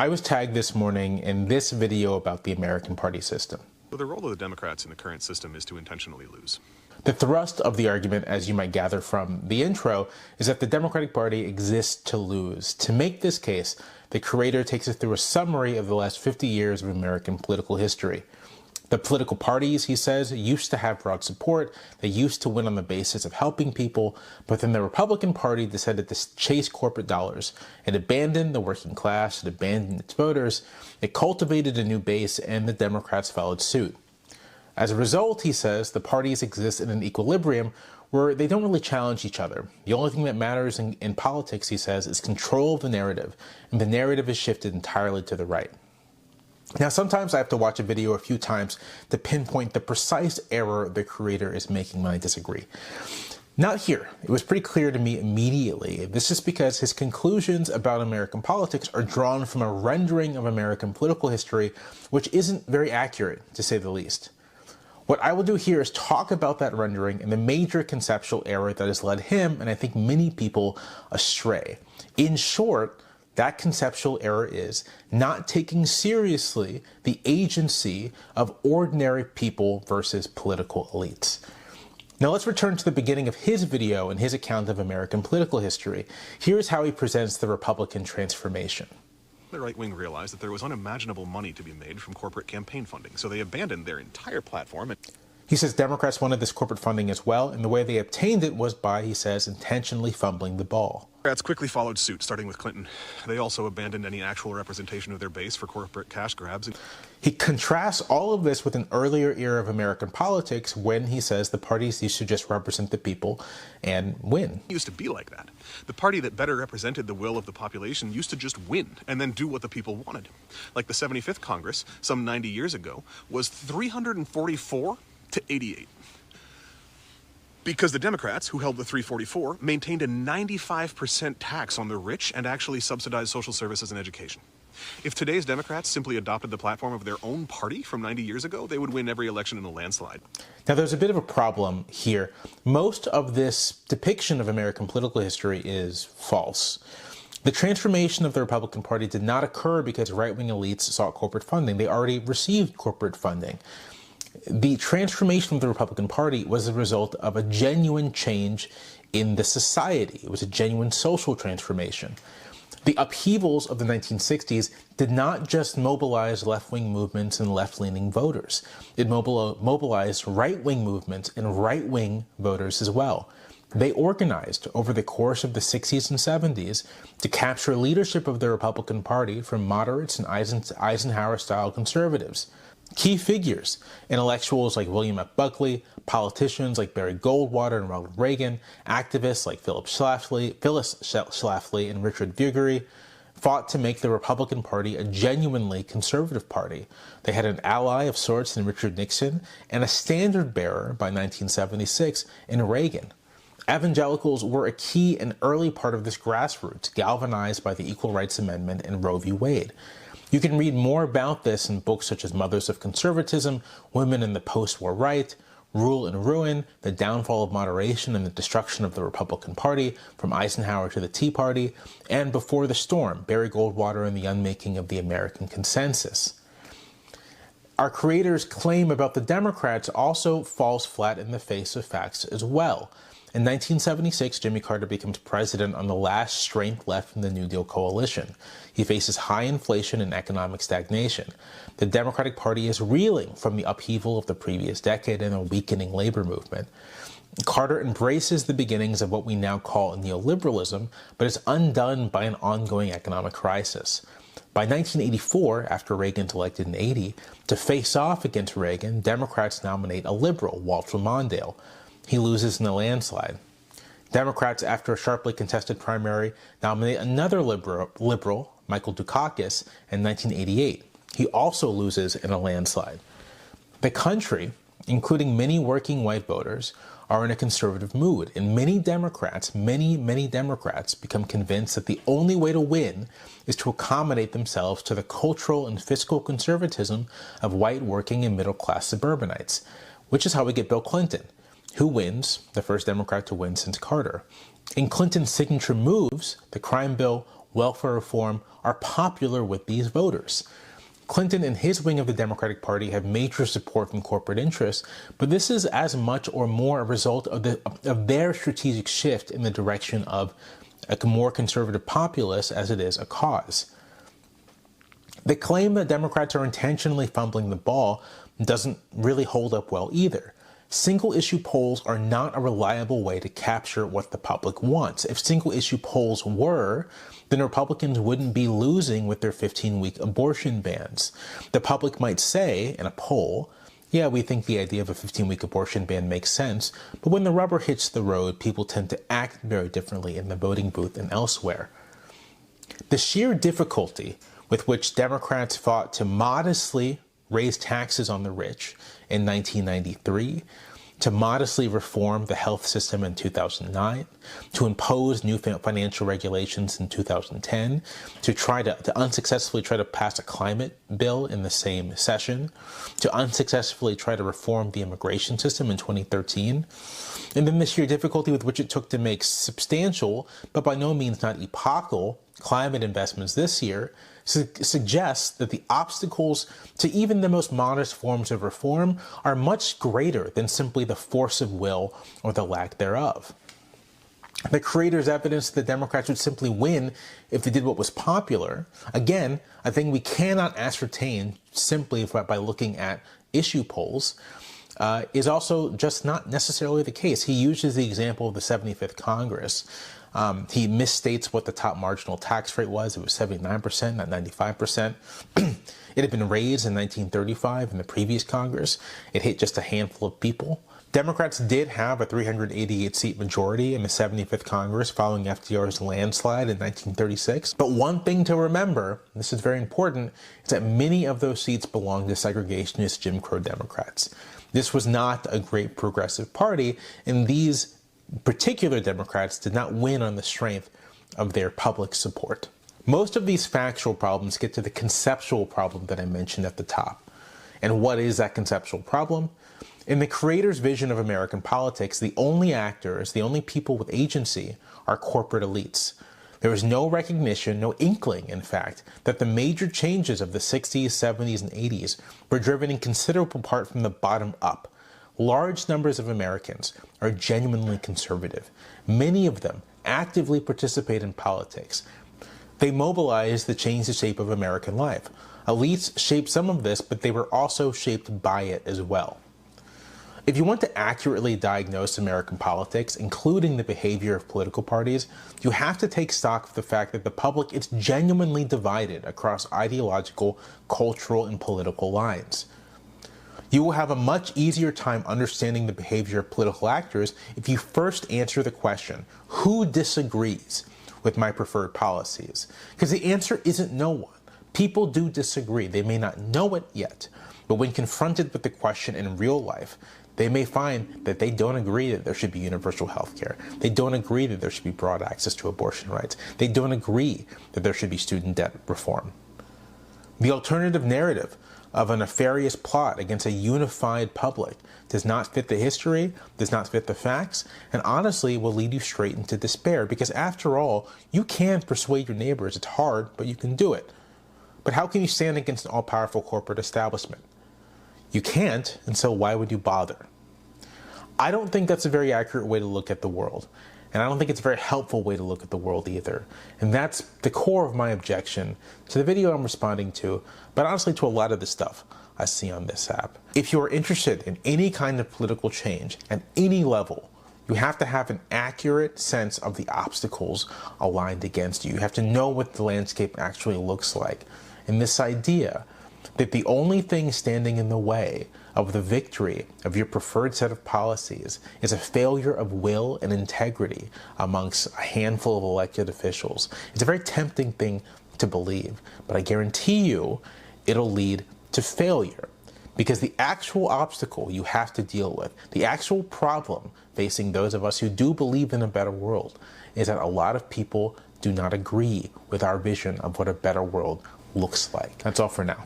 I was tagged this morning in this video about the American party system. The role of the Democrats in the current system is to intentionally lose. The thrust of the argument, as you might gather from the intro, is that the Democratic Party exists to lose. To make this case, the creator takes us through a summary of the last 50 years of American political history. The political parties, he says, used to have broad support. They used to win on the basis of helping people, but then the Republican Party decided to chase corporate dollars. It abandoned the working class, it abandoned its voters, it cultivated a new base, and the Democrats followed suit. As a result, he says, the parties exist in an equilibrium where they don't really challenge each other. The only thing that matters in politics, he says, is control of the narrative, and the narrative is shifted entirely to the right. Now, sometimes I have to watch a video a few times to pinpoint the precise error the creator is making when I disagree. Not here. It was pretty clear to me immediately. This is because his conclusions about American politics are drawn from a rendering of American political history, which isn't very accurate, to say the least. What I will do here is talk about that rendering and the major conceptual error that has led him, and I think many people, astray. In short, that conceptual error is not taking seriously the agency of ordinary people versus political elites. Now let's return to the beginning of his video and his account of American political history. Here's how he presents the Republican transformation. The right wing realized that there was unimaginable money to be made from corporate campaign funding, so they abandoned their entire platform. He says Democrats wanted this corporate funding as well, and the way they obtained it was by, he says, intentionally fumbling the ball. Democrats quickly followed suit, starting with Clinton. They also abandoned any actual representation of their base for corporate cash grabs. He contrasts all of this with an earlier era of American politics when he says the parties used to just represent the people and win. It used to be like that. The party that better represented the will of the population used to just win and then do what the people wanted. Like the 75th Congress, some 90 years ago, was 344 to 88. Because the Democrats, who held the 344, maintained a 95% tax on the rich and actually subsidized social services and education. If today's Democrats simply adopted the platform of their own party from 90 years ago, they would win every election in a landslide. Now, there's a bit of a problem here. Most of this depiction of American political history is false. The transformation of the Republican Party did not occur because right-wing elites sought corporate funding. They already received corporate funding. The transformation of the Republican Party was the result of a genuine change in the society. It was a genuine social transformation. The upheavals of the 1960s did not just mobilize left-wing movements and left-leaning voters. It mobilized right-wing movements and right-wing voters as well. They organized over the course of the 60s and 70s to capture leadership of the Republican Party from moderates and Eisenhower-style conservatives. Key figures, intellectuals like William F. Buckley, politicians like Barry Goldwater and Ronald Reagan, activists like Phyllis Schlafly and Richard Viguerie, fought to make the Republican Party a genuinely conservative party. They had an ally of sorts in Richard Nixon and a standard bearer by 1976 in Reagan. Evangelicals were a key and early part of this grassroots, galvanized by the Equal Rights Amendment and Roe v. Wade. You can read more about this in books such as Mothers of Conservatism, Women in the Post-War Right, Rule and Ruin, The Downfall of Moderation and the Destruction of the Republican Party, From Eisenhower to the Tea Party, and Before the Storm, Barry Goldwater and the Unmaking of the American Consensus. Our creator's claim about the Democrats also falls flat in the face of facts as well. In 1976, Jimmy Carter becomes president on the last strength left from the New Deal coalition. He faces high inflation and economic stagnation. The Democratic Party is reeling from the upheaval of the previous decade and a weakening labor movement. Carter embraces the beginnings of what we now call neoliberalism, but is undone by an ongoing economic crisis. By 1984, after Reagan's elected in 80, to face off against Reagan, Democrats nominate a liberal, Walter Mondale. He loses in a landslide. Democrats, after a sharply contested primary, nominate another liberal, Michael Dukakis, in 1988. He also loses in a landslide. The country, including many working white voters, are in a conservative mood, and many Democrats become convinced that the only way to win is to accommodate themselves to the cultural and fiscal conservatism of white working and middle-class suburbanites, which is how we get Bill Clinton, who wins, the first Democrat to win since Carter. In Clinton's signature moves, the crime bill, welfare reform are popular with these voters. Clinton and his wing of the Democratic Party have major support from corporate interests, but this is as much or more a result of their strategic shift in the direction of a more conservative populace as it is a cause. The claim that Democrats are intentionally fumbling the ball doesn't really hold up well either. Single-issue polls are not a reliable way to capture what the public wants. If single-issue polls were, then Republicans wouldn't be losing with their 15-week abortion bans. The public might say, in a poll, yeah, we think the idea of a 15-week abortion ban makes sense, but when the rubber hits the road, people tend to act very differently in the voting booth and elsewhere. The sheer difficulty with which Democrats fought to modestly raise taxes on the rich in 1993, to modestly reform the health system in 2009, to impose new financial regulations in 2010, to unsuccessfully try to pass a climate bill in the same session, to unsuccessfully try to reform the immigration system in 2013, and then the sheer difficulty with which it took to make substantial, but by no means not epochal, climate investments this year suggests that the obstacles to even the most modest forms of reform are much greater than simply the force of will or the lack thereof. The creators' evidence that the Democrats would simply win if they did what was popular, again, I think we cannot ascertain simply by looking at issue polls, is also just not necessarily the case. He uses the example of the 75th Congress. He misstates what the top marginal tax rate was. It was 79%, not 95%. It had been raised in 1935 in the previous Congress. It hit just a handful of people. Democrats did have a 388-seat majority in the 75th Congress following FDR's landslide in 1936. But one thing to remember, and this is very important, is that many of those seats belonged to segregationist Jim Crow Democrats. This was not a great progressive party, and these particular Democrats did not win on the strength of their public support. Most of these factual problems get to the conceptual problem that I mentioned at the top. And what is that conceptual problem? In the creator's vision of American politics, the only actors, the only people with agency, are corporate elites. There is no recognition, no inkling, in fact, that the major changes of the 60s, 70s, and 80s were driven in considerable part from the bottom up. Large numbers of Americans are genuinely conservative. Many of them actively participate in politics. They mobilize to change the shape of American life. Elites shaped some of this, but they were also shaped by it as well. If you want to accurately diagnose American politics, including the behavior of political parties, you have to take stock of the fact that the public is genuinely divided across ideological, cultural, and political lines. You will have a much easier time understanding the behavior of political actors if you first answer the question, who disagrees with my preferred policies? Because the answer isn't no one. People do disagree. They may not know it yet, but when confronted with the question in real life, they may find that they don't agree that there should be universal health care. They don't agree that there should be broad access to abortion rights. They don't agree that there should be student debt reform. The alternative narrative of a nefarious plot against a unified public does not fit the history, does not fit the facts, and honestly will lead you straight into despair because after all, you can persuade your neighbors. It's hard, but you can do it. But how can you stand against an all-powerful corporate establishment? You can't, and so why would you bother? I don't think that's a very accurate way to look at the world. And I don't think it's a very helpful way to look at the world either. And that's the core of my objection to the video I'm responding to, but honestly to a lot of the stuff I see on this app. If you are interested in any kind of political change at any level, you have to have an accurate sense of the obstacles aligned against you. You have to know what the landscape actually looks like. And this idea that the only thing standing in the way of the victory of your preferred set of policies is a failure of will and integrity amongst a handful of elected officials. It's a very tempting thing to believe, but I guarantee you it'll lead to failure because the actual obstacle you have to deal with, the actual problem facing those of us who do believe in a better world, is that a lot of people do not agree with our vision of what a better world looks like. That's all for now.